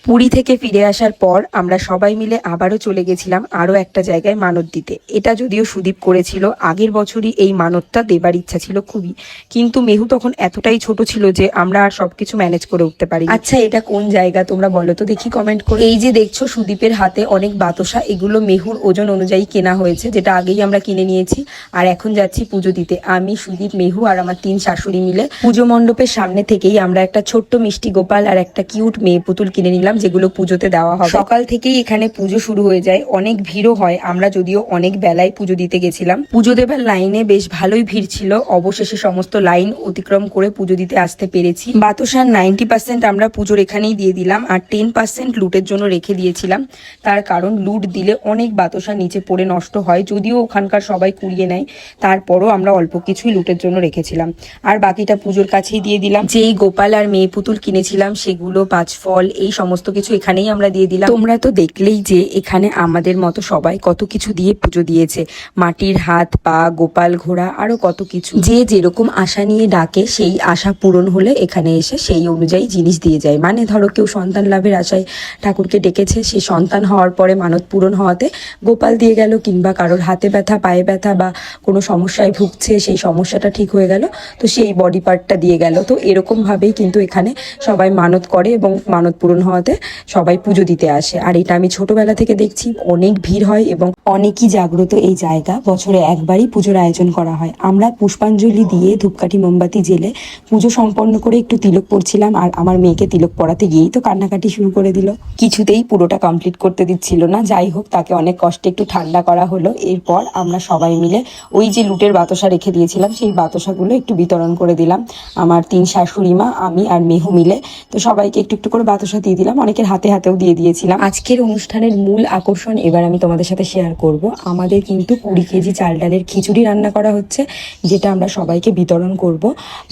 পুরী থেকে ফিরে আসার পর আমরা সবাই মিলে আবারও চলে গেছিলাম আরও একটা জায়গায় মানত দিতে। এটা যদিও সুদীপ করেছিল, আগের বছরই এই মানতটা দেবার ইচ্ছা ছিল খুবই, কিন্তু মেহু তখন এতটাই ছোট ছিল যে আমরা আর সবকিছু ম্যানেজ করে উঠতে পারি। আচ্ছা, এটা কোন জায়গা তোমরা বলো তো দেখি কমেন্ট করে। এই যে দেখছো সুদীপের হাতে অনেক বাতাসা, এগুলো মেহুর ওজন অনুযায়ী কেনা হয়েছে, যেটা আগেই আমরা কিনে নিয়েছি। আর এখন যাচ্ছি পুজো দিতে, আমি, সুদীপ, মেহু আর আমার 3 শাশুড়ি মিলে। পুজো মণ্ডপের সামনে থেকেই আমরা একটা ছোট্ট মিষ্টি গোপাল আর একটা কিউট মেয়ে পুতুল কিনে নিলাম, যেগুলো পুজোতে দেওয়া হবে। সকাল থেকেই এখানে পুজো শুরু হয়ে যায়, অনেক ভিড়ও হয়। আমরা যদিও অনেক বেলায় পুজো দিতে গেছিলাম, পুজো দেবার লাইনে বেশ ভালোই ভিড় ছিল। অবশেষে সমস্ত লাইন অতিক্রম করে পুজো দিতে আসতে পেরেছি। বাতাসার 90% আমরা পুজোর এখানেই দিয়ে দিলাম, আর 10% লুটের জন্য রেখে দিয়েছিলাম। তার কারণ লুট দিলে অনেক বাতাসা নিচে পড়ে নষ্ট হয়, যদিও ওখানকার সবাই কুড়িয়ে নেয়, তারপরও আমরা অল্প কিছুই লুটের জন্য রেখেছিলাম। আর বাকিটা পুজোর কাছেই দিয়ে দিলাম। যেই গোপাল আর মেয়ে পুতুল কিনেছিলাম সেগুলো, 5 ফল, এই সমস্ত কিছু এখানেই আমরা দিয়ে দিলাম। তোমরা তো দেখলেই যে এখানে আমাদের মতো সবাই কত কিছু দিয়ে পুজো দিয়েছে, মাটির হাত পা, গোপাল, ঘোড়া, আরো কত কিছু। যে যেরকম আশা নিয়ে ডাকে, সেই আশা পূরণ হলে এখানে এসে সেই অনুযায়ী জিনিস দিয়ে যায়। মানে ধরো কেউ সন্তান লাভের আশায় ঠাকুরকে ডেকেছে, সে সন্তান হওয়ার পরে মানত পূরণ হওয়াতে গোপাল দিয়ে গেল, কিংবা কারোর হাতে ব্যথা, পায়ে ব্যথা বা কোনো সমস্যায় ভুগছে, সেই সমস্যাটা ঠিক হয়ে গেল, তো সেই বডি পার্টটা দিয়ে গেল। তো এরকম ভাবেই কিন্তু এখানে সবাই মানত করে এবং মানত পূরণ হওয়াতে সবাই পুজো দিতে আসে। আর এটা আমি ছোটবেলা থেকে দেখছি, অনেক ভিড় হয় এবং অনেকই জাগ্রত এই জায়গা। বছরে একবারই পুজোর আয়োজন করা হয়। আমরা পুষ্পাঞ্জলি দিয়ে ধূপকাঠি মোমবাতি জেলে পুজো সম্পন্ন করে একটু তিলক পড়ছিলাম, আর আমার মেয়েকে তিলক পড়াতে গিয়েই তো কান্নাকাটি শুরু করে দিল। কিছুতেই পুরোটা কমপ্লিট করতে দিচ্ছিল না। যাই হোক, তাকে অনেক কষ্টে একটু ঠান্ডা করা হলো। এরপর আমরা সবাই মিলে ওই যে লুটের বাতাসা রেখে দিয়েছিলাম, সেই বাতাসাগুলো একটু বিতরণ করে দিলাম। আমার 3 শাশুড়ি মা, আমি আর মেহু মিলে তো সবাইকে একটু একটু করে বাতাসা দিয়ে দিলাম, অনেকের হাতে হাতেও দিয়ে দিয়েছিলাম। আজকের অনুষ্ঠানের মূল আকর্ষণ এবার আমি তোমাদের সাথে শেয়ার করব। আমাদের কিন্তু 20 কেজি চাল ডালের খিচুড়ি রান্না করা হচ্ছে, যেটা আমরা সবাইকে বিতরণ করব।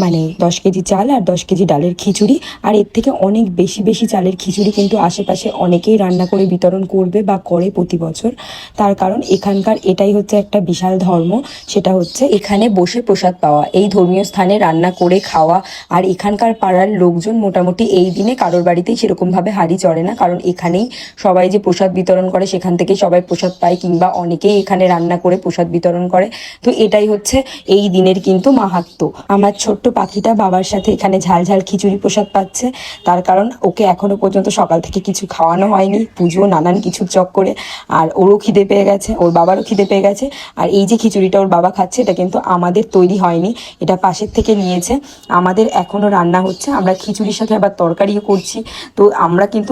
মানে 10 কেজি চাল আর 10 কেজি ডালের খিচুড়ি। আর এর থেকে অনেক বেশি বেশি চালের খিচুড়ি কিন্তু আশেপাশে অনেকেই রান্না করে বিতরণ করবে বা করে প্রতি বছর। তার কারণ এখানকার এটাই হচ্ছে একটা বিশাল ধর্ম, সেটা হচ্ছে এখানে বসে প্রসাদ পাওয়া, এই ধর্মীয় স্থানে রান্না করে খাওয়া। আর এখানকার পাড়ার লোকজন মোটামুটি এই দিনে কারোর বাড়িতেই সেরকমভাবে হাঁড়ি চড়ে না, কারণ এখানেই সবাই যে প্রসাদ বিতরণ করে সেখান থেকেই সবাই প্রসাদ পায়, কিংবা অনেকেই এখানে রান্না করে প্রসাদ বিতরণ করে। তো এটাই হচ্ছে এই দিনের কিন্তু মাহাত্ম্য। আমার ছোট্ট পাখিটা বাবার সাথে এখানে ঝাল ঝাল খিচুড়ি প্রসাদ পাচ্ছে, তার কারণ ওকে এখনো পর্যন্ত সকাল থেকে কিছু খাওয়ানো হয়নি, পুজো নানান কিছুর চক্করে। আর ওরও খিদে পেয়ে গেছে, ওর বাবারও খিদে পেয়ে গেছে। আর এই যে খিচুড়িটা ওর বাবা খাচ্ছে, এটা কিন্তু আমাদের তৈরি হয়নি, এটা পাশের থেকে নিয়েছে। আমাদের এখনো রান্না হচ্ছে, আমরা খিচুড়ির সাথে আবার তরকারিও করছি। তো আমরা কিন্তু